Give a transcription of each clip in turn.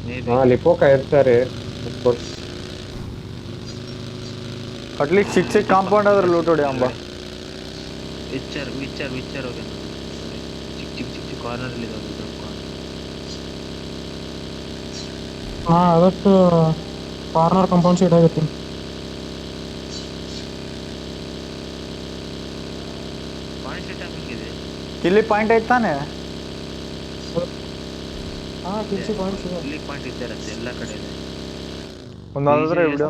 May be ಲಿಪೋಕ ಇರ್ತಾರೆ of course. At least ಚಿಕ್ಕ ಚಿಕ್ಕ ಕಾಂಪೌಂಡ್ ಆದ್ರೆ ಲೂಟ್ ಹೊಡಿ ಅಂಬ. ವಿಚ್ಚರ್ ಹೋಗ್ಯಾನ ಚಿಕ್ಕ ಕಾರ್ನರ್ ಅಲ್ಲಿ ಇದಾವೆ ದೊಡ್ಡ ಕಾರ್ನರ್. ಅದಕ್ಕೆ ಕಾರ್ನರ್ ಕಾಂಪೌಂಡ್ ಸೈಡ್ ಆಗುತ್ತೆ. ಪಾಯಿಂಟ್ ಸೆಟ್ ಹೆಂಗಿದೆ ಇಲ್ಲಿ ಪಾಯಿಂಟ್ ಐತಾನೆ. ಕಿಲ್ಸಿ ಪಾಯಿಂಟ್ಸ್ ಇದೆ. ಇಲ್ಲಿ ಪಾಯಿಂಟ್ ಇದ್ದಾರಂತೆ ಎಲ್ಲ ಕಡೆ ಇದೆ. ಒಂದಾದ್ರೆ ವಿಡಿಯೋ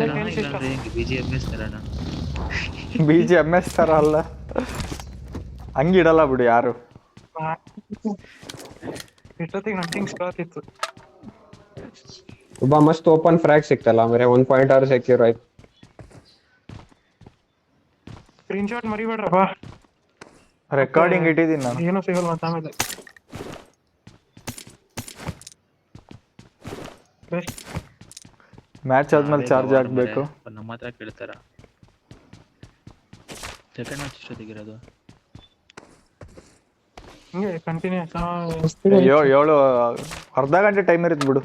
BGMS ತರಣ BGMS ತರ ಅಲ್ಲ, ಹಂಗಿಡಲ್ಲ ಬಿಡು ಯಾರು. ಇಷ್ಟೊತ್ತಿಗೆ ನಥಿಂಗ್ ಸ್ಟಾರ್ಟ್ ಇತ್ತು. ಒಬ್ಬ ಮಸ್ತ್ ಓಪನ್ ಫ್ರಾಗ್ ಸಿಕ್ತಲ್ಲ, ಆಮೇಲೆ 1 ಪಾಯಿಂಟ್ ಆರು ಸೆಕ್ಯೂರ್ ಆಯ್ತು. ಸ್ಕ್ರೀನ್ ಶಾಟ್ ಮರಿಬೇಡ್ರಪ್ಪ, ರೆಕಾರ್ಡಿಂಗ್ ಇಟ್ಟಿದ್ದೀನಿ ನಾನು. ಏನೂ ಸಿಗಲ್ಲ ಅಂತ ಆಮೇಲೆ. ಮ್ಯಾಚ್ ಆದ್ಮೇಲೆ ಚಾರ್ಜ್ ಹಾಕ್ಬೇಕು. ನಮ್ಮ ಹತ್ರ ಕೇಳ್ತಾರ. ಸೆಕೆಂಡ್ ಮ್ಯಾಚ್ ಎಷ್ಟೊತ್ತಿಗಿರೋದು? ಹಿಂಗೆ ಕಂಟಿನ್ಯೂಸ್ 7 ಅರ್ಧ ಗಂಟೆ ಟೈಮ್ ಇರುತ್ತೆ ಬಿಡು.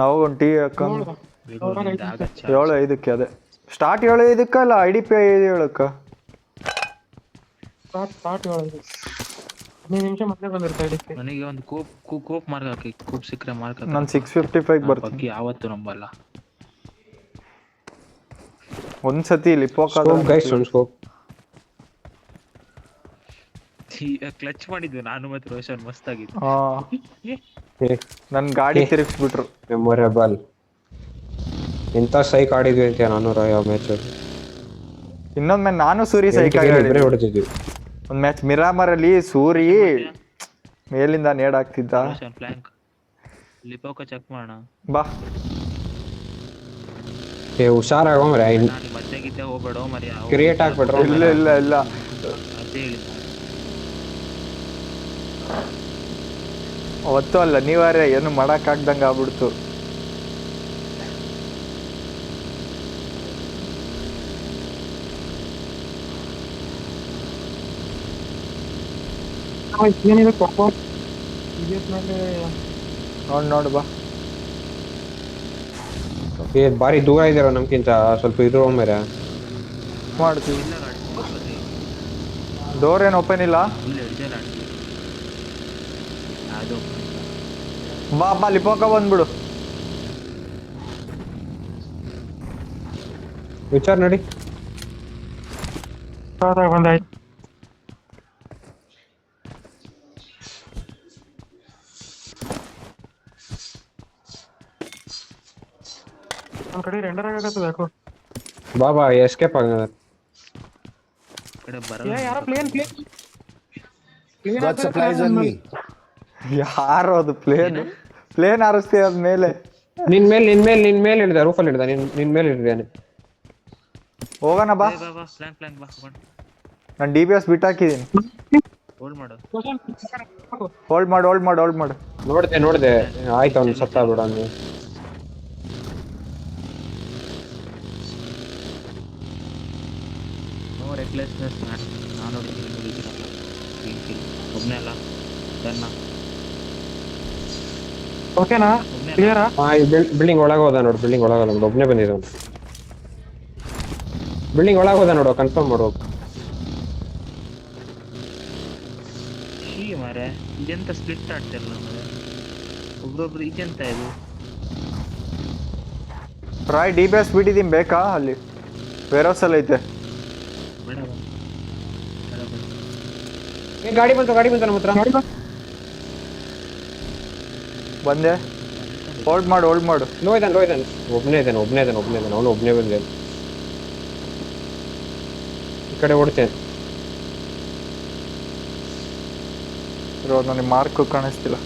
ನಾವು ಒಂದು ಟೀ ಹಾಕೊಂಡು 7:05 ಅದೇ ಸ್ಟಾರ್ಟ್ 7:05 ಅಲ್ಲ IDP 7:07. ಸ್ಟಾರ್ಟ್ 15 ನಿಮಿಷ ಮತ್ತೆ ಬಂದಿರ್ತಾ IDP. ನನಗೆ ಒಂದು ಕೋಪ್ ಮಾರ್ಕ್ ಹಾಕಿ, ಕೋಪ್ ಸಿಕ್ಕರೆ ಮಾರ್ಕ್ ಹಾಕಿ. ನಾನು 6:55 ಬರ್ತೀನಿ. ಬಗ್ಗೆ ಯಾವತ್ತು ನಂಬಲ್ಲ. ಒಂದ್ಸತಿ ಲಿಪೋಕ ಗೈಸ್ ಸ್ಕೋಪ್ ಕ್ಲಚ್ ಮಾಡಿದ್ವಿ ನಾನು ಮತ್ತೆ ರೋಷನ್, ಮಸ್ತ್ ಆಗಿತ್ತು. ನನ್ ಗಾಡಿ ತಿರುಗಿಸ್ಬಿಟ್ರು. ಮೆಮೊರೇಬಲ್. ಇಂಥ ಸೈಕ್ ಆಡಿದ್ವಿ ಅಂತ ನಾನು ಯಾವ ಮ್ಯಾಚ್ ಇನ್ನೊಂದ್ ನಾನು ಸೂರಿ ಸೈಕ್ ಹೊಡೆದಿದ್ವಿ. ಒಂದ್ ಮ್ಯಾಚ್ ಮಿರಾಮರ್ ಅಲ್ಲಿ ಸೂರಿ ಮೇಲಿಂದ ನೇಡ್ ಹಾಕ್ತಿದ್ದ. ರೋಷನ್ ಫ್ಲಾಂಕ್ ಲಿಪೋಕ ಚೆಕ್ ಮಾಡೋಣ ಬಾ. ಹುಷಾರಾಗೋ ಮರ, ನಾನು ಮತ್ತೆ ಗಿದ್ದೆ ಹೋಗ್ಬೇಡ ಮರಿ. ಕ್ರಿಯೇಟ್ ಆಗ್ಬಿಟ್ರು. ಇಲ್ಲ ಅದೇ ಹೇಳಿ ಅವತ್ತು ಅಲ್ಲ ನೀವಾರೆ ಏನು ಮಾಡಕ್ ಆಗ್ದಂಗ ಆಗ್ಬಿಡ್ತು. ಏನಿದೆ ಮೇಲೆ ನೋಡು ಬಾ. ಬಾರಿ ದೂರ ಇದಾರ ನಮ್ಗಿಂತ, ಸ್ವಲ್ಪ ಇರೋ ಮೇರ ಮಾಡ್ತೀವಿ. ಡೋರ್ ಏನು ಓಪನ್ ಇಲ್ಲ. ಇಲ್ಲ ಹಿಡ್ದೇನ ಅದು ಬಾ ಲಿಪೋಕ ಬಂದ್ಬಿಡು. ವಿಚಾರ ನಡಿ. ಬಂದಾಯ್ತು. ನಮ್ಮ ಕಡೆ ರೆಂಡರ್ ಆಗತ್ತದ ಯಾಕೋ. ಬಾಬಾ ಎಸ್ಕೇಪ್ ಆಗ ಕಡೆ ಬರಲ್ಲ. ಯಾರೋ plane Got supplies on me. ಯಾರು ಅದು ಪ್ಲೇನ್ ಹಾರಿಸ್ತೀಯ ಅದ್ಮೇಲೆ. ನಿನ್ ಮೇಲೆ ಹಿಡ್ದ, ರೂಫಲ್ಲಿ ಹಿಡ್ದ, ನಿನ್ ಮೇಲೆ ಹಿಡ್ದಾನೆ. ಹೋಗೋಣ ಬಾ. ಫ್ಲಾಂಕ್ ಬಾ. ನಾನು DBS ಬಿಟ್ಟಾಕಿದ್ದೀನಿ. ಹೋಲ್ಡ್ ಮಾಡು. ಹೋಲ್ಡ್ ಮಾಡು. ನೋಡ್ದೆ ಆಯ್ತು, ಅವ್ನು ಸತ್ತ ಬಿಡ. ನೋ ರೆಕ್ಲೆಸ್ನೆಸ್ ನಾನು ಹೊಡಿತೀನಿ ಒಬ್ಬನೇ ಅಲ್ಲ ಸಣ್ಣ. ಓಕೆನಾ? ಕ್ಲಿಯರಾ? ಬಿಲ್ಡಿಂಗ್ ಒಳಗೆ ಹೋದ ನೋಡು, ಬಿಲ್ಡಿಂಗ್ ಒಳಗೆ ಹೋದ ನೋಡು, ಒಬ್ಬನೇ ಬಂದಿದ್ದ. ಬಿಲ್ಡಿಂಗ್ ಒಳಗೆ ಹೋದ ನೋಡು, ಕನ್ಫರ್ಮ್ ಮಾಡು. ಮಾರೆ ಇದೆಂತ ಸ್ಪ್ಲಿಟ್ ಆಡ್ತಿರಲ್ಲ ಮಾರೆ, ಒಬ್ರೊಬ್ರು ಇದೆಂತ ಇದು. ರಾಯ್ DBS ಬಿಟ್ಟಿದ್ದೀನಿ, ಬೇಕಾ? ಅಲ್ಲಿ ವೇರ್ ಹೌಸ್ ಅಲ್ಲಿ ಐತೆ. ಗಾಡಿ ಬಂತು ನಮ್ಮ ಹತ್ರ. ಬಂದೆ. ಹೋಲ್ಡ್ ಮಾಡು. ಲೋ ಇದ್ದಾನೆ. ಒಬ್ಬನೇ ಇದ್ದಾನೆ, ಅವನು ಒಬ್ಬನೇ ಬಂದೆ. ಈ ಕಡೆ ಓಡ್ತೇನೆ. ನನಗೆ ಮಾರ್ಕ್ ಕಾಣಿಸ್ತಿಲ್ಲ.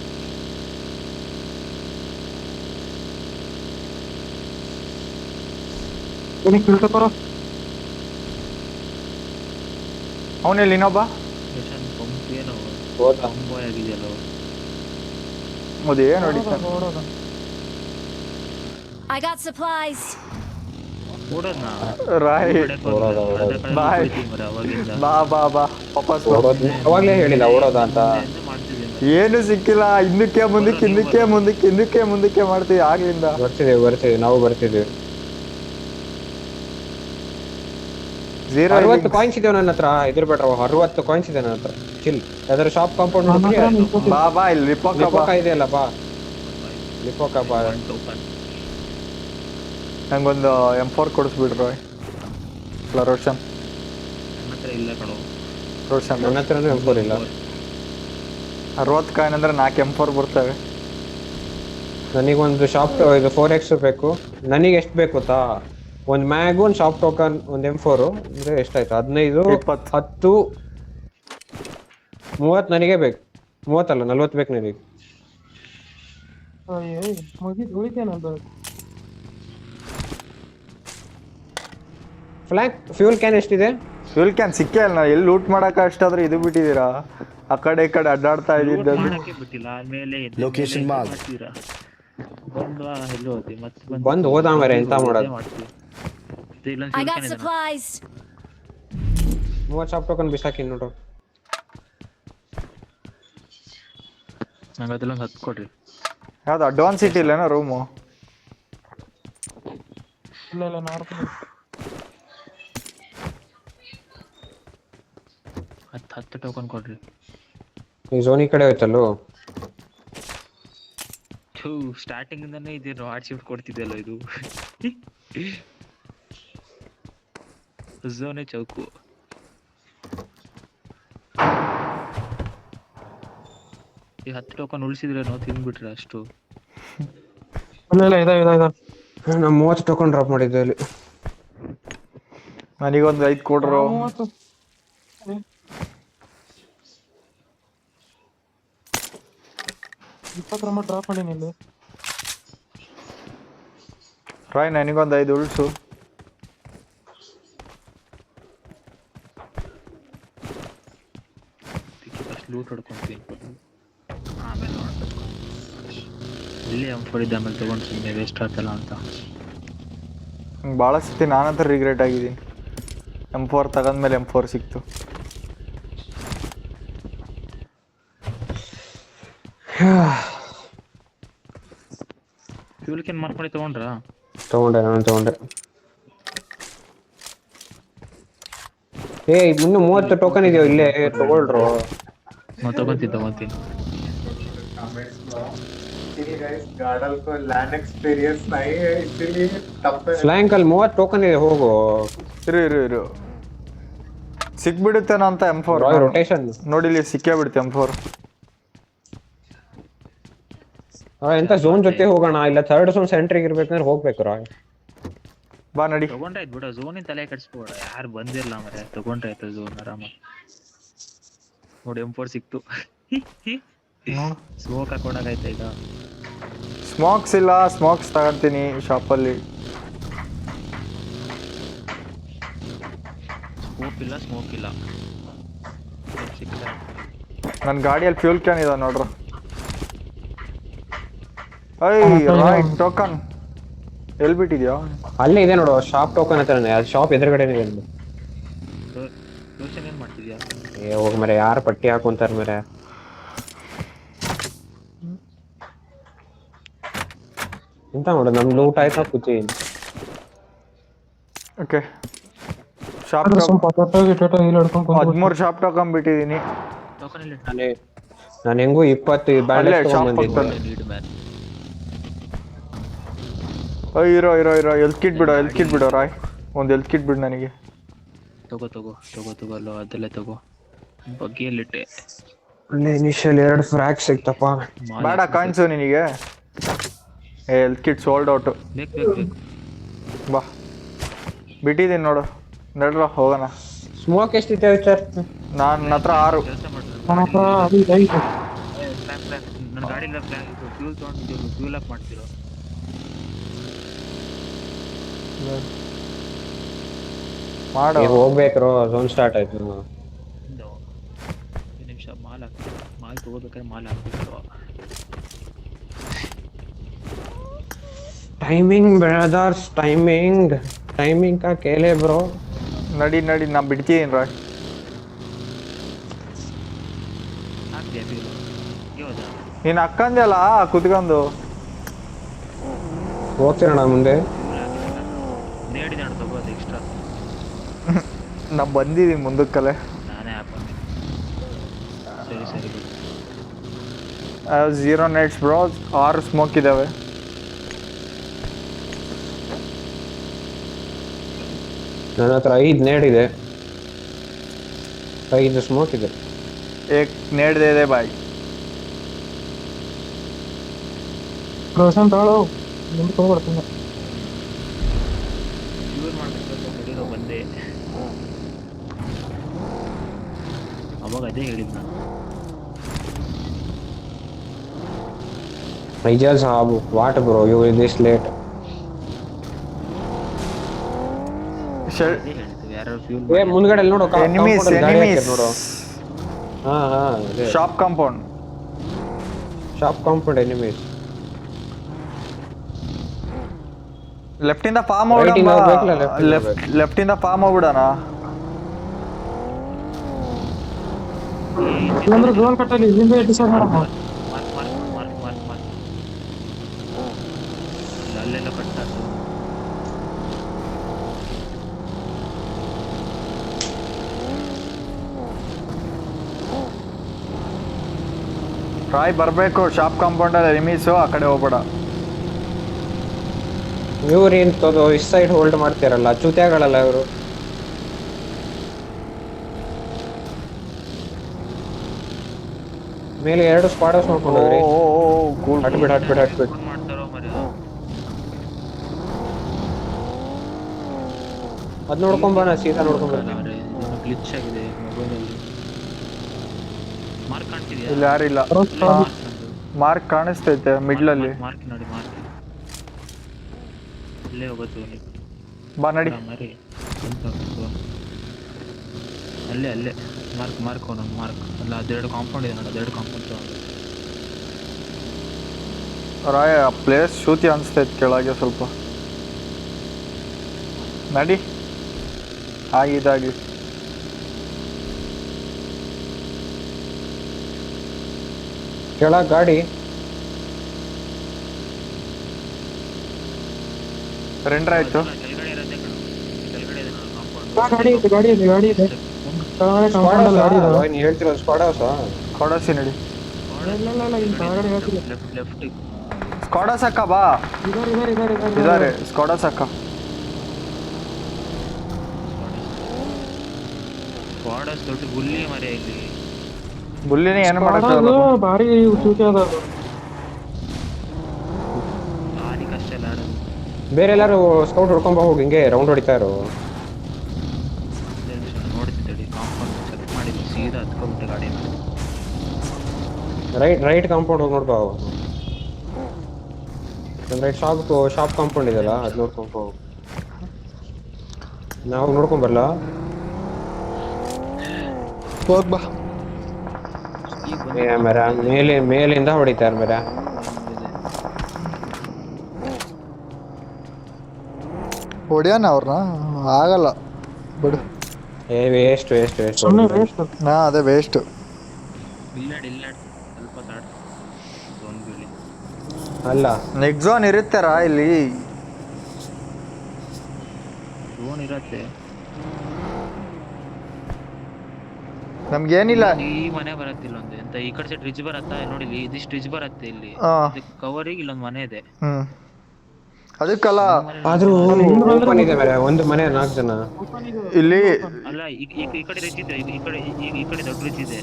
ಅವನಲ್ಲಿ ಇನ್ನೊಬ್ಬ ಪಂಪ್ ಏನೋ ಬಾಯ್ ಆಗಿದೆಯಲ್ಲ ಮುದಿ ನೋಡಿ. I got supplies. ರಾಯ್ ಬಾಯ್. ಬಾ ವಾಪಸ್ ಅವಾಗ್ಲೇ ಹೇಳಿಲ್ಲ ಓಡೋದ ಅಂತ. ಮಾಡ್ತಿದ್ದೀನಿ ಏನು ಸಿಕ್ಕಿಲ್ಲ. ಹಿಂದಕ್ಕೆ ಮಾಡ್ತೀವಿ ಆಗ್ಲಿಂದ. ಬರ್ತೀವಿ ನಾವು ಬರ್ತಿದ್ದೀವಿ. 0 60 ಕಾಯಿನ್ಸ್ ಇದೆ ನನ್ನ ಹತ್ರ. ಇದ್ರ ಬೇಡ್ರ 60 ಕಾಯಿನ್ಸ್ ಇದೆ ನನ್ನ ಹತ್ರ. ಚಿಲ್ ಅದರ ಶಾಪ್ ಕಾಂಪೌಂಡ್ ಬಾ ಇಲ್ಲಿ ಲಿಪೋಕ ಇದೆಯಲ್ಲ ಬಾ. ಲಿಪೋಕ ಬಾ. ನಂಗೊಂದು M4 ಕೊಡಿಸ್ಬಿಡ್ರು. ಇಲ್ಲ ರೋಷನ್ ನನ್ನ ಹತ್ರ ಇಲ್ಲ ಕಣೋ. ನನ್ನ ಹತ್ರನೂ M4 ಇಲ್ಲ. 60 ಕಾಯಿನ್ ಅಂದ್ರೆ 4 M4 ಬರ್ತವೆ. ನನಗೊಂದು ಶಾಪ್ ಇದು 4x ಬೇಕು. ನನಗೆ ಎಷ್ಟು ಬೇಕು ಗೊತ್ತಾ? ಒಂದು ಮ್ಯಾಗ್, ಒಂದು ಶಾಪ್ ಟೋಕನ್, ಒಂದು M4 ಅಂದ್ರೆ ಎಷ್ಟಾಯ್ತು? 15 10 30 ನನಗೆ ಬೇಕು. 30 ಅಲ್ಲ 40 ಬೇಕು ನನಗೆ. ಫ್ಲಾಂಕ್ ಫ್ಯೂಲ್ ಕ್ಯಾನ್ ಎಷ್ಟಿದೆ? ಫ್ಯೂಲ್ ಕ್ಯಾನ್ ಸಿಕ್ಕೇ ಇಲ್ಲ. ಎಲ್ಲಿ ಲೂಟ್ ಮಾಡಕ ಅಷ್ಟಾದ್ರೆ ಇದು ಬಿಟ್ಟಿದ್ದೀರಾ? ಆ ಕಡೆ ಈ ಕಡೆ ಅಡ್ಡಾಡ್ತಾ ಇದ್ದಿದ್ದು. ಬಿಟ್ಟಿಲ್ಲ ಆಮೇಲೆ ಲೊಕೇಶನ್ ಮಾರ್ಕ್ ಬಂದು ಹೋದ ಮರೆ ಎಂತ ಮಾಡೋದು? I got supplies. 30 shop token ಬಿಸಾಕಿ ನೋಡು. ನಂಗೆ ಅದೆಲ್ಲ 10 ಕೊಡ್ರಿ. ಯಾವ್ದು ಅಡ್ವಾನ್ಸ್ ಸಿಟಿ ಇಲ್ಲೇನೋ ರೂಮು? ಇಲ್ಲ ನಾರ್ಮಲ್ 10 ಟೋಕನ್ ಕೊಡ್ರಿ. ಈ ಝೋನಿ ಕಡೆ ಹೋಯ್ತಲ್ಲೋ. ಸ್ಟಾರ್ಟಿಂಗ್ ಇಂದಾನೆ ಇದೇನು ಹಾರ್ಡ್ ಶಿಫ್ಟ್ ಕೊಡ್ತಿದ್ದಲ್ಲ ಇದು. ಝೋನೆ ಚೌಕು. ಈ 10 ಟೋಕನ್ ಉಳಿಸಿದ್ರೆ ನಾವು ತಿಂದ್ಬಿಟ್ರೆ ಅಷ್ಟು. ಇಲ್ಲ ಇದೆ ನಾನು 30 ಟೋಕನ್ ಡ್ರಾಪ್ ಮಾಡಿದ್ದೆ ಅಲ್ಲಿ. ನನಗೊಂದು 5 ಕೊಡ್ರು. 20 ಡ್ರಾಪ್ ಮಾಡೀನಿ ಇಲ್ಲಿ. ರಾಯ್ ನನಗೊಂದು 5 ಉಳಿಸು. ಲೂಟ್ ಹೊಡ್ಕೊಂತೀನಿ ಆಮೇಲೆ ನೋಡ್ಬೇಕು. ಇಲ್ಲಿ M4 ಆಮೇಲೆ ತಗೊಂಡು ಸುಮ್ಮನೆ ವೇಸ್ಟ್ ಆಗ್ತಲ್ಲ ಅಂತ. ಭಾಳ ಸತಿ ನಾನಂತರ ರಿಗ್ರೆಟ್ ಆಗಿದ್ದೀನಿ. M4 ತಗೊಂಡ್ಮೇಲೆ M4 ಸಿಕ್ತು. ಫ್ಯೂಲ್ ಕ್ಯಾನ್ ಮಾಡ್ಕೊಂಡು ನಾನು ತಗೊಂಡೆ. ಇನ್ನು 30 ಟೋಕನ್ ಇದೆಯೋ ಇಲ್ಲೇ ತಗೊಳ್ರು. ತಗೊಂತೀನಿ. ಫ್ಲಾಂಕ್ ಅಲ್ಲಿ 30 ಟೋಕನ್ ಇದೆ. ಹೋಗು ಇರು ಸಿಕ್ಬಿಡುತ್ತೇನೋ ಅಂತ M4 ರೊಟೇಷನ್ ನೋಡಿಲಿ ಸಿಕ್ಕೇ ಬಿಡುತ್ತೆ M4. ಎಂತ ಝೋನ್ ಜೊತೆ ಹೋಗೋಣ. ಇಲ್ಲ ಥರ್ಡ್ ಝೋನ್ ಸೆಂಟ್ರಿಗೆ ಇರ್ಬೇಕಂದ್ರೆ ಹೋಗ್ಬೇಕು ರಾಯ್. ಬಾ ನಡಿ. ತಗೊಂಡ್ರಾಯ್ತು ಬಿಡ, ಝೋನಿನ ತಲೆ ಕೆಡಿಸ್ಬೇಡ. ಯಾರು ಬಂದಿರಲ್ಲ ಮರೆ, ತಗೊಂಡ್ರಾಯ್ತು ಝೋನ್ ಆರಾಮ. ನೋಡಿ M4 ಸಿಕ್ತು. ಸ್ಮೋಕ್ ಹಾಕೊಂಡಾಗೈತೆ ಈಗ. ಸ್ಮೋಕ್ಸ್ ಇಲ್ಲ, ಸ್ಮೋಕ್ಸ್ ತಗೊಂತೀನಿ ಶಾಪಲ್ಲಿ. ಸ್ಮೋಕ್ ಇಲ್ಲ. ನನ್ನ ಗಾಡಿಯಲ್ಲಿ ಫ್ಯೂಲ್ ಕ್ಯಾನ್ ಇದೆ ನೋಡ್ರು. ರಾಯ್ ಟೋಕನ್ ಎಲ್ಲಿ ಬಿಟ್ಟಿದ್ಯಾ? ಅಲ್ಲೇ ಇದೆ ನೋಡು ಶಾಪ್ ಟೋಕನ್ ಹತ್ರನೇ. ಅದು ಶಾಪ್ ಎದುರುಗಡೆನೇ ಇದೆ. ಏನ್ ಮಾಡ್ತಿದ್ಯಾ? ಹೋಗ್ ಮರೆ, ಯಾರು ಪಟ್ಟಿ ಹಾಕೊಂತಾರ ಮರೆ. ಎಂತ ಮಾಡೋದು? ನಮ್ ಲೂಟ್ ಆಯ್ತಾ ಕೂತಿ. ಓಕೆ ಶಾಪ್ 13 ಶಾಪ್ ಟೋಕನ್ ಬಿಟ್ಟಿದ್ದೀನಿ. ನಾನು ಹೆಂಗೂ 20 ಬ್ಯಾಂಡೇಜ್ ತಗೊಂಡ್ಬಂದಿದ್ದೆ. ಇರೋ ಎಲ್ತ್ ಕಿಟ್ ಬಿಡೋ ರಾಯ್. ಒಂದು ಎಲ್ತ್ ಕಿಟ್ ಬಿಡು ನನಗೆ. ತಗೋ ಅಲ್ಲೋ ಅದೆಲ್ಲ ತಗೋ. ಬಗ್ಗೆಯಲ್ಲಿಟ್ಟೆ. ಒಳ್ಳೆ ಇನಿಷಿಯಲ್ 2 ಫ್ರಾಕ್ ಸಿಕ್ತಪ್ಪ. ಬೇಡ ಕಾಯಿನ್ಸು ನಿನಗೆ. Health kit sold out. ಬೇಕು ಬಾ ಬಿಟ್ಟಿದ್ದೀನಿ ನೋಡು. ನಡ್ರ ಹೋಗೋಣ. ಸ್ಮೋಕ್ ಎಷ್ಟಿದೆ ವಿಚಾರ? ನನ್ನ ಹತ್ರ 6. ಕೆಲಸ ಮಾಡಿದ್ರು. ನನ್ನ ಗಾಡಿಲ್ಲ ಫ್ಯೂಲ್ ತೊಗೊಂಡಿದ್ದು ಫ್ಯೂಲ್ ಅಪ್ ಮಾಡ್ತಿರೋ. ಮಾಡು. ಹೋಗ್ಬೇಕ್ರೋ, ಝೋನ್ ಸ್ಟಾರ್ಟ್ ಆಯ್ತು. ನಿಮಿಷ ಮಾಲ್ ತಗೋಬೇಕಾದ್ರೆ ಮಾಲ್ ಹಾಕ್ಬೇಕಲ್ವ? ಟೈಮಿಂಗ್ ಬ್ರದರ್ಸ್, ಟೈಮಿಂಗ್ ಕಾ ಕೇಳೆ ಬ್ರೋ. ನಡಿ ನಾ ಬಿಡ್ತೀನಿ ರಾಯ್. ನೀನು ಅಕ್ಕಂದೆಲ್ಲ ಕುತ್ಕೊಂಡು ಹೋಗ್ತೀರಣ್ಣ ಮುಂದೆ. ನೇಡಿದೆ ಅಣ್ಣ ತಗೋದು ಎಕ್ಸ್ಟ್ರಾ. ನಾ ಬಂದಿದ್ದೀನಿ ಮುಂದಕ್ಕಲ್ಲೇ. ನಾನೇ ಆ್ಯಪ್ ಸರಿ ಸರಿ ಬಿಡು. 0 ನೆಟ್ಸ್ ಬ್ರೋ, 6 ಸ್ಮೋಕ್ ಇದ್ದಾವೆ. ನನ್ನ ಹತ್ರ 5 ನೇಡ್ ಇದೆ, 5 ಸ್ಮೋಕ್ ಇದೆ. ಏಕ್ ನೇಡ್ ದೇ ದೇ ಬಾಯ್. ರೋಷನ್ ತಾಳು ಮುಂದೆ ಹೋಗ್ಬರ್ತೀನಿ. ಯೂಸ್ ಮಾಡಬೇಕು ನಡೀರೋ ಬಂದೆ. ಅವಾಗ ಅದೇ ಹೇಳಿದ್ದು ನಾನು. Ijaz Saab, what bro, you were this late. ಅದೇ ಹೇಳಿದ್ದು ಯಾರು ಫ್ಯೂಲ್ ಏ ಮುಂದ್ಗಡೆ ನೋಡು, ಎನಿಮೀಸ್ ನೋಡು. ಹಾ ಅದೇ shop compound. Shop compound enemies. Left ಇಂದ ಫಾರ್ಮ್ Right ಇಂದ ಹೋಗ್ಬೇಕಲ್ಲ, left ಇಂದ ಲೆಫ್ಟ್ ಇಂದ ಫಾರ್ಮ್ ಹೋಗ್ಬಿಡಣ. ಇಲ್ಲಂದ್ರೆ ಝೋನ್ ಕಟ್ಟಲ್ಲಿ ಇಲ್ಲಿಂದ ಡಿಸೈಡ್ ಮಾಡಮ್ಮ. ಮಾರ್ಕ್ ಅಲ್ಲೆಲ್ಲ ಕಟ್ಟಾತು. ರಾಯ್ ಬರಬೇಕು ಶಾಪ್ ಕಾಂಪೌಂಡಲ್ಲಿ ಎನಿಮೀಸು, ಆ ಕಡೆ ಹೋಗ್ಬೇಡ. ಇವ್ರು ಎಂತದು ಇಸ್ ಸೈಡ್ ಹೋಲ್ಡ್ ಮಾಡ್ತಿರಲ್ಲ, ಚೂತ್ಯಾಗಳಲ್ಲ ಇವರು. ಮೇಲೆ 2 ಸ್ಕ್ವಾಡರ್ಸ್ ನೋಡ್ಕೊಂಡ್ರಿ. ಹಟ್ಬಿಡ್ ಫೋನ್ ಮಾಡ್ತಾರೋ ಮರಿ. ಅದ್ ನೋಡ್ಕೊಂಬಾನ, ಸೀದಾ ನೋಡ್ಕೊಂಬರ್ತೀನಿ. ಗ್ಲಿಚ್ ಆಗಿದೆ ಮೊಬೈಲಲ್ಲಿ. ಮಾರ್ಕ್ ಕಾಣ್ತಿದ್ಯಾ? ಇಲ್ಲಿ ಯಾರಿಲ್ಲ. ಮಾರ್ಕ್ ಕಾಣಿಸ್ತೈತೆ ಮಿಡ್ಲಲ್ಲಿ. ಮಾರ್ಕ್ ನೋಡಿ, ಮಾರ್ಕ್ ಇಲ್ಲೇ ಹೋಗೋದು ನೀವು. ಬಾ ನಡಿ. ಮರಿ ಅಲ್ಲೇ ಮಾರ್ಕ್ ಒಂದೊಂದು ಮಾರ್ಕ್ ಅಲ್ಲ. ಅದೆರಡು ಕಾಂಪೌಂಡ್ ಇದೆ ನೋಡಿ, ಅದೆರಡು ಕಾಂಪೌಂಡ್ ತಗೊಂಡು. ರಾಯ್ ಆ ಪ್ಲೇಸ್ ಶೂತಿ ಅನಿಸ್ತೈತೆ ಕೆಳಗೆ ಸ್ವಲ್ಪ. ನಡಿ ಆಗಿದ್ದಾಗಿ. ಕೆಳಗ್ ಗಾಡಿ. ರೆಂಡ್ರ್ ಆಯ್ತು. ಕೆಳಗಡೆ ಇರೋದೇ ಕಣೋ. ಕೆಳಗಡೆ ಇದೆ ನೋಡಿ ಕಾಂಪೌಂಡ್. ಗಾಡಿ ಇದೆ ಕೆಳಗಡೆ ಕಾಂಪೌಂಡ್ ಅಲ್ಲಿ ಗಾಡಿ ಇದಾವೆ. ನೀ ಹೇಳ್ತಿರೋ ಸ್ಕ್ವಾಡರ್ಸ್ ಕೊಡಸಿ ನಡಿ. ಇಲ್ಲ ಇಲ್ಲಿ ಕೆಳಗಡೆ ಹೇಳ್ತಿಲ್ಲ. ಲೆಫ್ಟ್ ಸ್ಕಾಡಸ್ ಅಕ್ಕ ಬಾ. ಇದಾರೆ ಸ್ಕಾಡಸ್ ಅಕ್ಕ. ಸ್ಕ್ವಾಡರ್ಸ್ ದೊಡ್ಡ ಗುಲ್ಲಿ ಮರಿ ಇಲ್ಲಿ. ಬುಲ್ಲಿನಿ ಏನು ಮಾಡಕ್ಕಾಗಲ್ಲ. ಭಾರಿ ಚೂಟಿ ಅದ ಅದು. ಭಾರಿ ಕಷ್ಟ ಎಲ್ಲ ಆಡೋದು. ಬೇರೆ ಎಲ್ಲಾರು ಸ್ಕೌಟ್ ಹೊಡ್ಕೊಂಬ ಹೋಗಿ, ಹಿಂಗೆ ರೌಂಡ್ ಹೊಡಿತಾ ಇರೋ. ನೋಡ್ತಿದ್ದೇಳಿ ಕಾಂಪೌಂಡ್ ಸೆಲೆಕ್ಟ್ ಮಾಡಿದ್ವಿ, ಸೀದಾ ಹತ್ಕೊಂಡ್ಬಿಟ್ಟೆ ಗಾಡಿ. ರೈಟ್ ಕಾಂಪೌಂಡ್ ಹೋಗಿ ನೋಡ್ಬಾ. ರೈಟ್ ಶಾಪ್ ಕಾಂಪೌಂಡ್ ಇದೆಯಲ್ಲ, ಅದು ನೋಡ್ಕೊಂಡ್ ಹೋಗು. ನಾವು ನೋಡ್ಕೊಂಬರ್ಲಾ? ಹೋಗ್ ಬಾ. ಈಗ ಮರ ಮೇಲಿಂದ ಹೊಡಿತಾರ ಮರ. ಹೊಡಿಯೋಣ ಅವ್ರನ್ನ, ಆಗಲ್ಲ ಬಿಡು. ವೇಸ್ಟ್ ಸುಮ್ಮನೆ ವೇಸ್ಟ್. ನಾ ಅದೇ ವೇಸ್ಟ್. ಇಲ್ಲ ಸ್ವಲ್ಪ ತಾಡ್ ಝೋನ್ ಬೀಳಿ. ಅಲ್ಲ, ನೆಕ್ಸ್ಟ್ ಝೋನ್ ಇರುತ್ತಾರ ಇಲ್ಲಿ. ಝೋನ್ ಇರತ್ತೆ. ನಮ್ಗೇನಿಲ್ಲ. ಈ ಮನೆ ಬರತ್ತಿಲ್ಲ ಒಂದು ಎಂತ ಈ ಕಡೆ ಸೈಡ್ ರಿಜ್ ಬರತ್ತಾ ನೋಡಿ. ಇಲ್ಲಿ ಇದಿಷ್ಟು ರಿಜ್ ಬರತ್ತೆ ಇಲ್ಲಿ. ಕವರಿಗೆ ಇಲ್ಲೊಂದು ಮನೆ ಇದೆ. ಅದಕ್ಕಲ್ಲ ಆದ್ರೂ ಓಪನ್ ಇದೆ ಮರ. ಒಂದು ಮನೆ 4 ಜನ ಇಲ್ಲಿ. ಅಲ್ಲ ಈ ಕಡೆ ರಿಜ್ ಇದೆ, ಈ ಕಡೆ ದೊಡ್ಡ ರಿಜ್ ಇದೆ.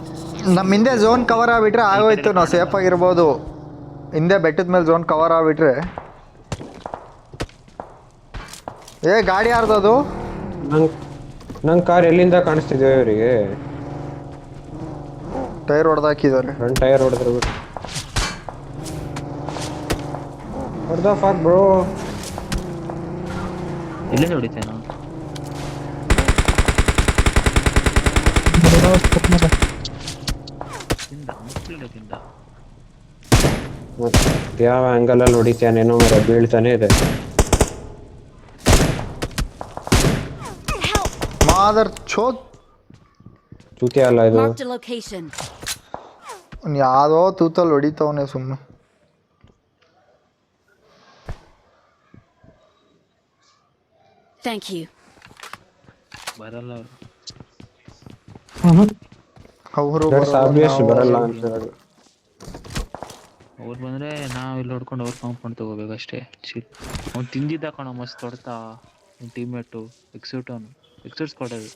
ನಮ್ಮ ಹಿಂದೆ ಝೋನ್ ಕವರ್ ಆಗ್ಬಿಟ್ರೆ ಆಗೋಯ್ತು, ನಾವು ಸೇಫ್ ಆಗಿರ್ಬೋದು. ಹಿಂದೆ ಬೆಟ್ಟದ ಮೇಲೆ ಝೋನ್ ಕವರ್ ಆಗ್ಬಿಟ್ರೆ. ಗಾಡಿ ಯಾರ್ದದು? ನಂಗೆ ಕಾರ್ ಎಲ್ಲಿಂದ ಕಾಣಿಸ್ತಿದ್ವಿ ಇವರಿಗೆ. ಟೈರ್ ಹೊಡೆದಾಕಿದ್ದಾರೆ. ಫ್ರಂಟ್ ಟೈರ್ ಹೊಡೆದ್ರು. What the fuck bro? ಎಲ್ಲಿಂದ ಹೊಡಿತೇನೋ? ಯಾವ ಆಂಗಲ್ ಅಲ್ಲಿ ಹೊಡಿತಾನೇನೋ ಮರ, ಬೀಳ್ತಾನೆ ಇದೆ. ಮಾದರ್ ಚೋತ್ ಚೂತಿ ಅಲ್ಲ ಇದು. Marked a location. ಅವ್ನು ಯಾವುದೋ ತೂತಲ್ಲಿ ಹೊಡಿತವನೆ ಸುಮ್ಮನೆ. Thank you. ಬರಲ್ಲ ಅವರು ಆಬ್ವಿಯಸ್ ಬರಲ್ಲ ಅಂತ ಹೇಳಿ. ಅವ್ರು ಬಂದ್ರೆ ನಾವ್ ಇಲ್ಲಿ ಹೊಡ್ಕೊಂಡು ಅವ್ರು ಕಾಂಪೌಂಡ್ ತಗೋಬೇಕು ಅಷ್ಟೇ. ಅವ್ನು ತಿಂದಿದ್ದ ಕಣ ಮಸ್ತ್ ಹೊಡ್ತಾ ಟೀಮ್ಮೇಟು ಎಕ್ಸೂಟ್ ಅವನು ಎಕ್ಸೂಟ್ಸ್ ಕೊಡೋದು.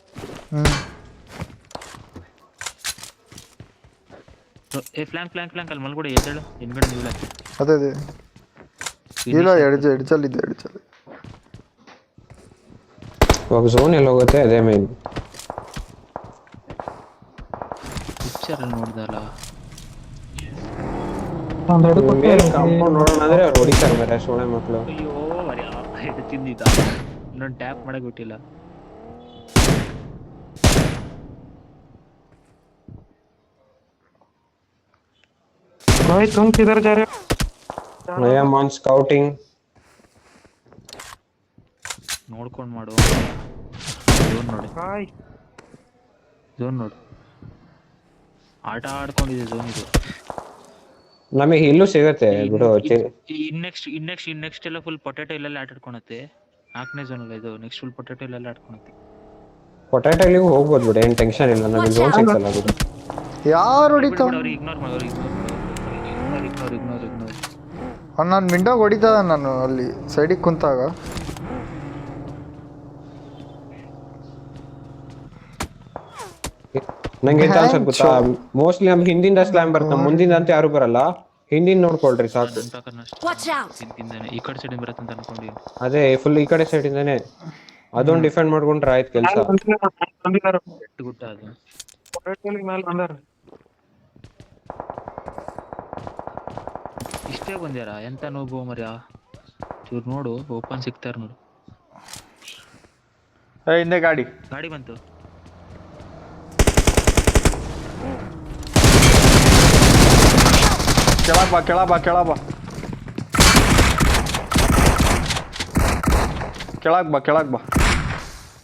ಫ್ಲಾಂಕ್ ಅಲ್ಲಿ ಮಲ್ಗೂಡ ಎದ್ದೇಳು ಹಿಂದ್ಗಡೆ ನಿಲ್ಲಕ್ಕೆ. ಅದೇ ಇಲ್ಲ ಎಡ್ಜಲ್ಲಿದ್ದೆ. ಇವಾಗ ಝೋನ್ ಎಲ್ಲ ಹೋಗುತ್ತೆ ಅದೇ ಮೇನ್. ಪಿಕ್ಚರ್ ನೋಡ್ದಲ್ಲ ಕಾಂಪೌಂಡ್ ನೋಡೋಣ ಅಂದ್ರೆ ಅವ್ರು ಹೊಡಿತಾರೆ ಬೇರೆ ಸೋಳೆ ಮಕ್ಕಳು. ಅಯ್ಯೋ ಇದು ತಿಂದಿದ್ದ ಇನ್ನೊಂದು ಟ್ಯಾಪ್ ಮಾಡಕ್ ಬಿಟ್ಟಿಲ್ಲ. भाई तुम किधर जा रहे हो? I am on scouting. ನೋಡ್ಕೊಂಡ್ ಮಾಡು. ಝೋನ್ ನೋಡಿ, भाई ಝೋನ್ ನೋಡು. ಆಟ ಆಡ್ಕೊಂಡಿದೆ ಝೋನ್ ಇದು. ನಮಗೆ ಇಲ್ಲೂ ಸಿಗತ್ತೆ ಬಿಡು. ನೆಕ್ಸ್ಟ್ ಎಲ್ಲ ಫುಲ್ ಪೊಟೆಟೋ ಇಲ್ಲೆಲ್ಲ ಆಟ ಆಡ್ಕೊಳತ್ತೆ. 4ನೇ ಝೋನ್ ಅಲ್ಲ ಇದು. ನೆಕ್ಸ್ಟ್ ಫುಲ್ ಪೊಟೆಟೋ ಇಲ್ಲೆಲ್ಲ ಆಡ್ಕೊಳತ್ತೆ. ಪೊಟ್ಯಾಟೋ ಇಲ್ಲಿಗೂ ಹೋಗ್ಬೋದು ಬಿಡು, ಏನ್ ಟೆನ್ಷನ್ ಇಲ್ಲ. ನಮಗೆ ಝೋನ್ ಸಿಗ್ತಲ್ಲ ಬಿಡು. ಯಾರು ಹೊಡಿತಾವ? ಅವ್ರಿಗೆ ಇಗ್ನೋರ್ ಮಾಡು. ನಾನು ಮಿಂಡೋಗಿ ಹೊಡಿತದ. ನಾನು ಅಲ್ಲಿ ಸೈಡಿಗೆ ಕುಂತಾಗ ನಂಗೆ ಎಂತ ಅನ್ಸತ್ ಗೊತ್ತಾ, ಮೋಸ್ಟ್ಲಿ ನಮ್ಗೆ ಹಿಂದಿಂದ ಸ್ಲಾಮ್ ಬರುತ್ತೆ, ಮುಂದಿಂದ ಅಂತ ಯಾರು ಬರಲ್ಲ. ಹಿಂದಿನ ನೋಡ್ಕೊಳ್ರಿ ಸಾಕು. Watch out. ಈ ಕಡೆ ಸೈಡ್ ಬರುತ್ತೆ ಅಂತ ಅನ್ಕೊಂಡಿದ್ದೀನಿ. ಅದೇ ಫುಲ್ ಈ ಕಡೆ ಸೈಡ್ ಇಂದಾನೆ ಅದೊಂದು ಡಿಫೆಂಡ್ ಮಾಡ್ಕೊಂಡ್ರೆ ಆಯ್ತು ಕೆಲಸ. ಬಂದಿದ್ದಾರೆ ಗುಡ್ಡ ಅದು ಪೊಟೆಟೋಲಿ ಮೇಲೆ ಬಂದಾರ. ಇಷ್ಟೇ ಬಂದ್ಯಾರ ಎಂತ ನೋವು ಮರ್ಯಾ. ಚೂರು ನೋಡು, ಓಪನ್ ಸಿಗ್ತಾರ ನೋಡು. ಹಿಂದೆ ಗಾಡಿ ಬಂತು. ಕೆಳಗ್ ಬಾ.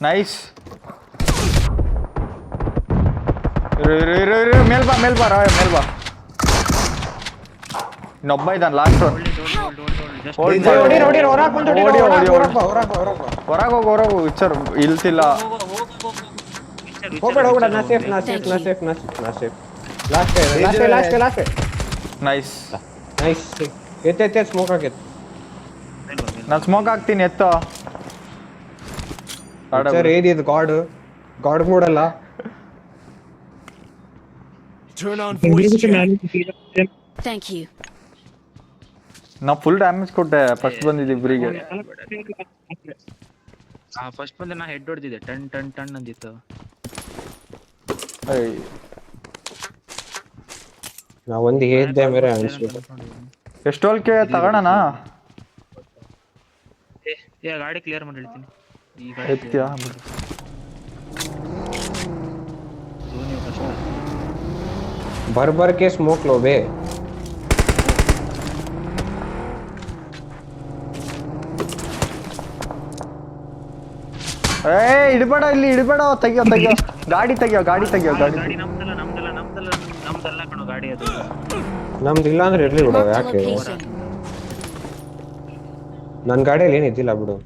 ನೈಸ್. ಮೇಲ್ ಬಾ ಇನ್ನೊಬ್ಬ ಇದ್ದಾನೆ ಲಾಸ್ಟ್. ಹೊರಗೆ ಹೋಗು ಇಚ್ಚರ್ ಇಲ್ತಿಲ್ಲ. ನೈಸ್. ಸ್ಮೋಕ್ ಆಗೈತೆ. ನಾನು ಸ್ಮೋಕ್ ಹಾಕ್ತೀನಿ ಎತ್ತ. ಏನಿದು ಗಾಡ್ ಮೂಡಲ್ಲ. Thank you. ನಾ ಫುಲ್ ಡ್ಯಾಮೇಜ್ ಕೊಟ್ಟೆ ಫಸ್ಟ್ ಬಂದಿದ್ದೆ ಇಬ್ಬರಿಗೆ. ಫಸ್ಟ್ ಬಂದ್ರೆ ನಾ ಹೆಡ್ ಹೊಡೆದಿದ್ದೆ. ಟನ್ ಅಂದಿತ್ತು. ನಾ ಒಂದು ಹೇಳ್ದೆ ಮೇರೆ ಅನ್ಸ್ಬಿಟ್ಟು. ಎಷ್ಟೋಲ್ಕೆ ತಗೋಣ? ಗಾಡಿ ಕ್ಲಿಯರ್ ಮಾಡಿ ಹೇಳ್ತೀನಿ. ಈ ಗಾಡಿ ಎತ್ತ್ಯಾ भर के स्मोक लो बे. ಇಡಬೇಡ ತೆಗಿಯೋ ಗಾಡಿ ತೆಗಿಯೋ. ನಮ್ದಲ್ಲ ಕಣೋ ಗಾಡಿ ಅದು. ನಮ್ದಿಲ್ಲ ಅಂದ್ರೆ ಇರ್ಲಿ ಬಿಡು. ಯಾಕೆ ನನ್ ಗಾಡಿಯಲ್ಲಿ ಏನಿದ್ದಿಲ್ಲ ಬಿಡು.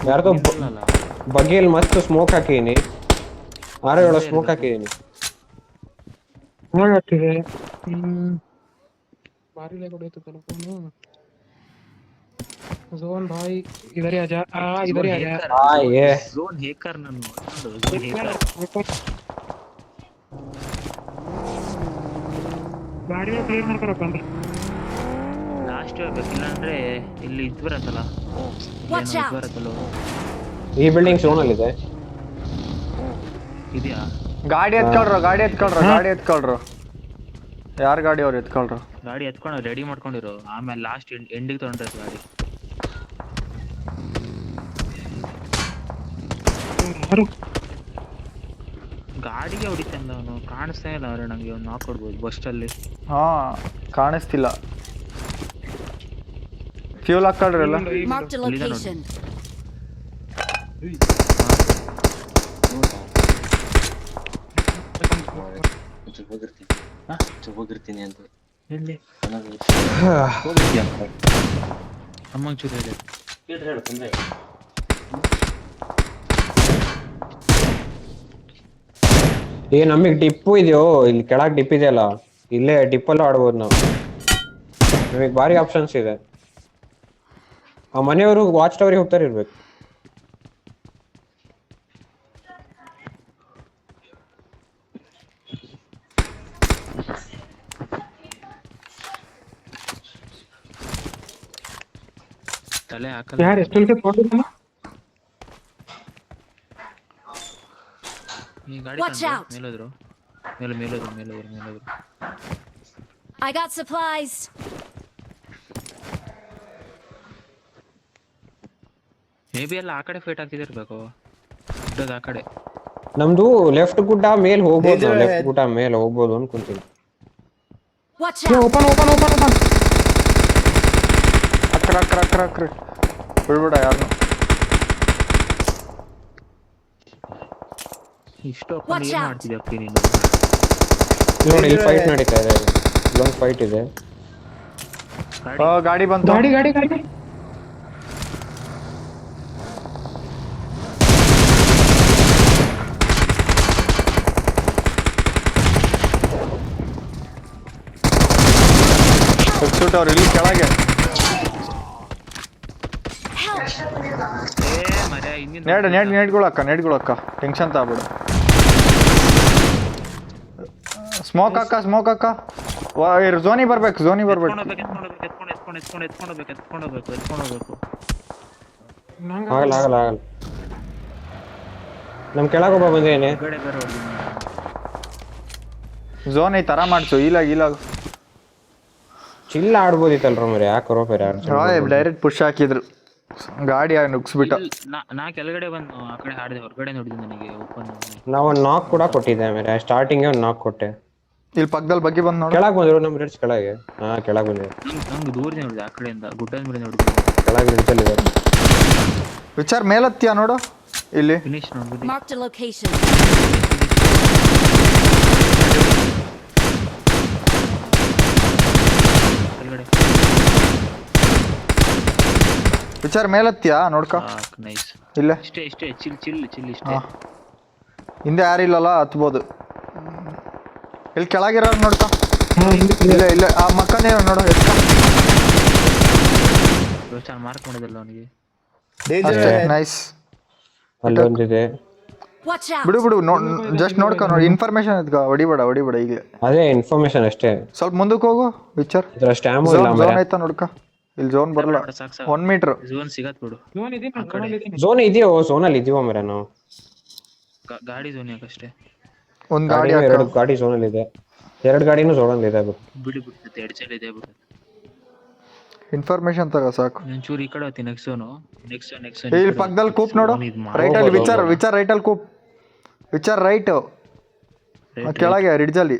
ಯಾರ್ದೋ ಬಗ್ಗೆಯಲ್ಲಿ ಮಸ್ತ್ ಸ್ಮೋಕ್ ಹಾಕಿದೀನಿ. 6-7 ಸ್ಮೋಕ್ ಹಾಕಿದೀನಿ. बारी ले कोड़े तो तेरे जोन भाई इधर ही आ जा. इधर ही आ जा. ये ಝೋನ್ ಹೇಕರ್ ನಾನು ಝೋನ್ ಹೇಕರ್. ಗಾಡಿ ಕ್ಲಿಯರ್ ಮಾಡ್ಕೊರಪ್ಪ ಅಂದ್ರೆ ಲಾಸ್ಟ್ ಬೇಕಿಲ್ಲ ಅಂದ್ರೆ ಇಲ್ಲಿ ಇದು ಬರತ್ತಲ್ಲ. Watch out. ಬರತ್ತಲ್ಲ ಈ ಬಿಲ್ಡಿಂಗ್ ಝೋನ್ ಅಲ್ಲಿ ಇದೆ. ಇದೆಯಾ? ಗಾಡಿ ಎತ್ಕೊಳ್ರು. ಯಾರ ಗಾಡಿ ಅವ್ರು ಎತ್ಕೊಳ್ರು? ಗಾಡಿ ಎತ್ಕೊಂಡು ರೆಡಿ ಮಾಡ್ಕೊಂಡಿರೋ. ಆಮೇಲೆ ಲಾಸ್ಟ್ ಎಂಡಿಗೆ ತಗೊಂಡ್ರೆ ಗಾಡಿ. ಗಾಡಿಗೆ ಹೊಡಿತಾನ ಅವನು. ಕಾಣಿಸ್ತಾ ಇಲ್ಲ ಅವ್ರೆ ನಂಗೆ. ಅವ್ನು ಹಾಕೊಡ್ಬೋದು ಬಸ್ಟಲ್ಲಿ. ಕಾಣಿಸ್ತಿಲ್ಲ. ಫ್ಯೂಲ್ ಹಾಕೊಳ್ರಲ್ಲ. Marked a location. ಹೋಗಿರ್ತೀನಿ ಅಂತ ಎಲ್ಲಿ ಅನ್ನೋದು ಹೋಗಿದ್ಯಾ ಅಮ್ಮಂಗೆ ಚೂರು ಹೇಳಿ ಕೇಳ್ರಿ ಹೇಳು ತೊಂದ್ರೆ ನಮಗ್ ಡಿಪ್ಪು ಇದೆಯೋ ಇಲ್ಲಿ ಕೆಳಗ್ ಡಿಪ್ ಇದೆಯಲ್ಲ ಇಲ್ಲೇ ಡಿಪ್ಪಲ್ಲೂ ಆಡ್ಬೋದು ನಾವು ನಮಗ್ ಭಾರಿ ಆಪ್ಷನ್ಸ್ ಇದೆ ಆ ಮನೆಯವರು ವಾಚ್ ಟವರಿಗೆ ಹೋಗ್ತಾರೆ ಇರ್ಬೇಕು ತಲೆ ಹಾಕಲ್ಲ ಯಾರು ಎಷ್ಟು ಕೊಟ್ಟಿದ್ದಾನೆ ಈ ಗಾಡಿ Watch ತಂದ್ರು, out. ಮೇಲೋದ್ರು ಮೇಲೋದ್ರು I got supplies. May be ಎಲ್ಲ ಆ ಕಡೆ ಫೈಟ್ ಆಗ್ತಿದಿರ್ಬೇಕು ಗುಡ್ಡದ ಆ ಕಡೆ ನಮ್ದು ಲೆಫ್ಟ್ ಗುಡ್ಡ ಮೇಲ್ ಹೋಗ್ಬೋದು ಲೆಫ್ಟ್ ಗುಡ್ಡ ಮೇಲ್ ಹೋಗ್ಬೋದು ಅನ್ಕೊಂತೀನಿ Watch out. ಓಪನ್ ಅಕ್ರ ಬಿಡ್ಬೇಡ ಯಾರನ್ನು ಇಷ್ಟು Watch ಏನು out. ಮಾಡ್ತಿದ್ದೆ ಅಪ್ಪಿ ನೀನು ನೋಡಿ ಇಲ್ಲಿ ಫೈಟ್ ನಡೀತಾ ಇದೆ ಇಲ್ಲೊಂದು ಫೈಟ್ ಇದೆ ಗಾಡಿ ಬಂತು ಗಾಡಿ ಎಕ್ಸೂಟ್ ಅವ್ರು ಇಲ್ಲಿ ಕೆಳಗೆ Help. ಮರ ಹಿಂದಿನ ನೆಡ್ಗಳಕ್ಕ ಟೆನ್ಷನ್ ತಗೋಬೇಡ ಸ್ಮೋಕ್ ಅಕ್ಕ ಝೋನಿ ಬರ್ಬೇಕು ಎತ್ಕೊಂಡು ಹೋಗ್ಬೇಕು ಆಗಲ್ಲ ನಮ್ ಕೆಳಗೆ ಒಬ್ಬ ಬಂದೇನೆ ಹೊರಗಡೆ ಬೇರೆ ಹೊಡ್ದಿನಿ. ಝೋನ್ ಈ ತರ ಮಾಡ್ಸು ಈಲಾಗ ಚಿಲ್ಲ ಆಡ್ಬೋದಿತ್ತಲ್ರ ಮರಿ ಯಾಕರೋ ಬೇರೆ ಡೈರೆಕ್ಟ್ ಪುಷ್ ಹಾಕಿದ್ರು ಗಾಡಿ ನುಗ್ಸ್ಬಿಟ್ಟ ನಾ ಕೆಳಗಡೆ ಬಂದು ಆ ಕಡೆ ಹಾಡಿದೆ ಹೊರಗಡೆ ನೋಡಿದ್ದೆ ನನಗೆ ಓಪನ್ ನಾವ್ ಒಂದ್ ನಾಕ್ ಕೂಡ ಕೊಟ್ಟಿದ್ದೆ ಮೇಲೆ ಸ್ಟಾರ್ಟಿಂಗ್ ಒಂದ್ ನಾಕ್ ಕೊಟ್ಟೆ ಇಲ್ಲಿ ಪಕ್ಕದಲ್ಲಿ ಬಗ್ಗೆ ಬಂದ್ ನೋಡು ಕೆಳಗ್ ಬಂದ್ರು ನಮ್ ರೇಟ್ಸ್ ಕೆಳಗೆ ಕೆಳಗ್ ಬಂದಿದೆ ನಂಗೆ ದೂರ ನೋಡಿದೆ ಆ ಕಡೆಯಿಂದ ಗುಡ್ಡದ ಮೇಲೆ ನೋಡಿದ್ದೆ ಕೆಳಗ್ ನಿಲ್ಸಲ್ಲಿದೆ ವಿಚಾರ್ ಮೇಲತ್ತಿಯಾ ನೋಡು ಇಲ್ಲಿ ಫಿನಿಶ್ ನೋಡ್ಬಿಟ್ಟು Marked a location. ಕೆಳಗಡೆ ವಿಚಾರ್ ಮೇಲತ್ತಿಯಾ ನೋಡ್ಕ ನೈಸ್ ಇಲ್ಲೇ ಇಷ್ಟೇ ಚಿಲ್ ಇಷ್ಟೇ ಹಾ ಹಿಂದೆ ಯಾರಿಲ್ಲಲ್ಲ ಹತ್ಬೋದು ಇಲ್ಲಿ ಕೆಳಗಿರೋ ನೋಡ್ಕ ಇಲ್ಲ ಆ ಮಕ್ಕನೇ ನೋಡು ಎತ್ಕ ರೋಚಾನ್ ಮಾರ್ಕ್ ಮಾಡಿದಲ್ಲ ಅವನಿಗೆ ಅಷ್ಟೇ ನೈಸ್ ಅಲ್ಲೊಂದಿದೆ Watch out. ಬಿಡು ಜಸ್ಟ್ ನೋಡ್ಕೊ ನೋಡಿ ಇನ್ಫಾರ್ಮೇಶನ್ ಎತ್ಕ ಹೊಡಿಬೇಡ ಈಗ ಅದೇ ಇನ್ಫಾರ್ಮೇಶನ್ ಅಷ್ಟೇ ಸ್ವಲ್ಪ ಮುಂದಕ್ಕೆ ಹೋಗು ವಿಚಾರ್ ಇದ್ರ ಸ್ಟ್ಯಾಮು ಇಲ್ಲ ಝೋನ್ ಆಯ್ತಾ ನೋಡ್ಕ ಇಲ್ಲಿ ಝೋನ್ ಬರಲ್ಲ ಸಾಕು 1 ಮೀಟರ್ ಝೋನ್ ಸಿಗತ್ ಬಿಡು ಝೋನ್ ಇದೆಯೋ ಝೋನಲ್ಲಿ ಇದೀವೋ ಮರ ನಾವು ಗಾಡಿ ಝೋನ್ ಯಾಕಷ್ಟೇ ಒಂದ್ ಗಾಡಿ ಎರಡು ಗಾಡಿ ಝೋನಲ್ಲಿ ಇದೆ ಎರಡು ಗಾಡಿನೂ ಝೋನಲ್ಲಿ ಇದೆ ಬಿಡುತ್ತೆ ಎಡ್ಜಲ್ಲಿ ಇದೆ ಬಿಡುತ್ತೆ ಇನ್ಫಾರ್ಮೇಶನ್ ತಗೋ ಸಾಕು ಒಂಚೂರು ಈ ಕಡೆ ಹೋಗ್ತೀನಿ ನೆಕ್ಸ್ಟ್ ಇಲ್ಲಿ ಪಕ್ಕದಲ್ಲಿ ಕೂಪ್ ನೋಡು ರೈಟ್ ಅಲ್ಲಿ ವಿಚಾರ್ ರೈಟ್ ಅಲ್ಲಿ ಕೂಪ್ ವಿಚಾರ್ ರೈಟ್ ಕೆಳಗೆ ರಿಡ್ಜಲ್ಲಿ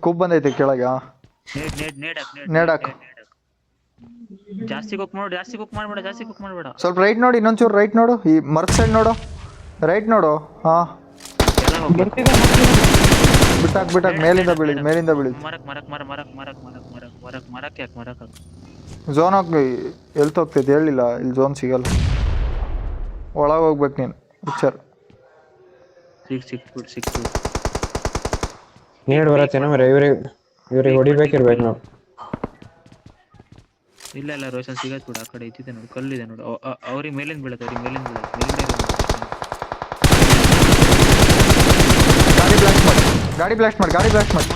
ಕೂಪ್ ಬಂದೈತೆ ಕೆಳಗೆ ನೇಡ್ ಹಾಕು ಜಾಸ್ತಿ ಕುಕ್ ಮಾಡ್ಬೇಡ ಸ್ವಲ್ಪ ರೈಟ್ ನೋಡಿ ಇನ್ನೊಂಚೂರು ರೈಟ್ ನೋಡು ಈ ಮರ್ತ್ ಸೈಡ್ ನೋಡು ರೈಟ್ ನೋಡು ಬಿಟ್ಟಾಕ್ ಮೇಲಿಂದ ಬೀಳಿದ್ ಮರಕ್ ಝೋನ್ ಹೋಗಿ ಎಲ್ತ್ ಹೋಗ್ತೈತೆ ಹೇಳಿಲ್ಲ ಇಲ್ಲಿ ಝೋನ್ ಸಿಗಲ್ಲ ಒಳಗೆ ಹೋಗ್ಬೇಕು ನೀನು ವಿಚಾರ್ ಸಿಕ್ತು ನೀಡ್ ಬರತ್ತೇನ ಮರ ಇವ್ರಿಗೆ ಹೊಡಿಬೇಕಿರ್ಬೇಕು ನಾವು ಇಲ್ಲ ರೋಷನ್ ಸಿಗತ್ ಬಿಡು ಆ ಕಡೆ ಇದ್ದಿದೆ ನೋಡು ಕಲ್ಲಿದೆ ನೋಡು ಅವ್ರಿಗೆ ಮೇಲಿಂದ ಬೀಳತ್ತೆ ಗಾಡಿ ಬ್ಲಾಸ್ಟ್ ಮಾಡಿ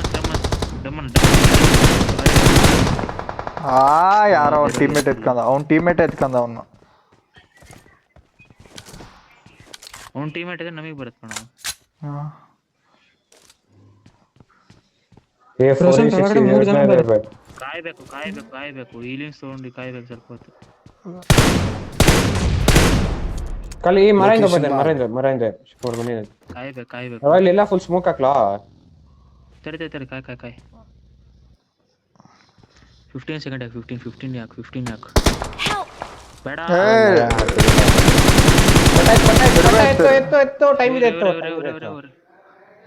ಯಾರೋ ಅವ್ನ ಟೀಮ್ಮೇಟ್ ಎತ್ಕೊಂಡ ಅವನ್ನ ಅವ್ನ ಟೀಮ್ಮೇಟ್ ಇದ್ರೆ ನಮಗೆ ಬರುತ್ತೆ ಕಣ ಕಾಯ್ಬೇಕು ಹೀಲಿಂಗ್ಸ್ ತಗೊಂಡು ಕಾಯ್ಬೇಕು ಸ್ವಲ್ಪ ಹೊತ್ತು ಕಲಿ ಮರದಿಂದ ಬಂದೆ ಮರದಿಂದ ಶಿವಕುಮಾರ್ ಮನೆ ಕಾಯ್ಬೇಕು ಅಲ್ಲೆಲ್ಲ ಫುಲ್ ಸ್ಮೋಕ್ ಹಾಕ್ಲಾ ತಡಿ ಕಾಯ್ 15 ಸೆಕೆಂಡ್ ಯಾಕೆ 15 ಯಾಕೆ Help. ಬೇಡ ಎತ್ತು ಟೈಮ್ ಇದೆ ಎತ್ತು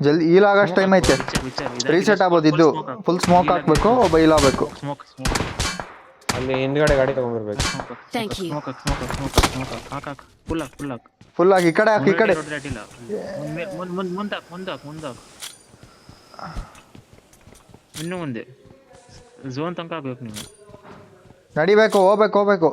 ಜಲ್ದಿ ಈಲ್ ಆಗಷ್ಟು ಟೈಮ್ ಐತೆ. ರೀಸೆಟ್ ಆಗ್ಬೋದು ಇದು. ಫುಲ್ ಸ್ಮೋಕ್ ಹಾಕ್ಬೇಕು, ಒಬ್ಬ ಈಲ್ ಆಗ್ಬೇಕು. ಸ್ಮೋಕ್ ಸ್ಮೋಕ್ ಅಲ್ಲಿ ಹಿಂದ್ಗಡೆ ಗಾಡಿ ತಗೊಂಡ್ಬರ್ಬೇಕು. Thank you. ಸ್ಮೋಕ್ ಸ್ಮೋಕ್ ಹಾಕ್ ಫುಲ್ ಹಾಕ್ ಫುಲ್ ಆಗಿ ಈ ಕಡೆ ಹಾಕಿ, ಈ ಕಡೆ. ಅಡ್ಡಿಲ್ಲ ಮುಂದಾಕ್ ಇನ್ನು ಮುಂದೆ ಝೋನ್ ತನಕ ಆಗ್ಬೇಕು ನೀವು. ನಡಿಬೇಕು, ಹೋಗ್ಬೇಕು.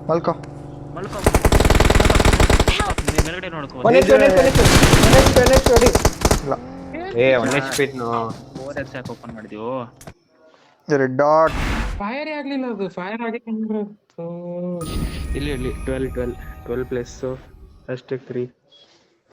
ಮಲ್ಕೋ. ಮೇಲ್ಗಡೆ ನೋಡ್ಕೋ. One HP ಹೊಡಿ. ಇಲ್ಲ, ಏ 1 HP ಇದ್ನು. 4x ಯಾಕೆ ಓಪನ್ ಮಾಡಿದ್ಯೋ? Red dot. ಫೈರ್ ಆಗ್ಲಿಲ್ಲ, ಅದು ಫೈರ್ ಆಗಿತ್ತು. ಇಲ್ಲಿ 12 ಪ್ಲಸ್ #3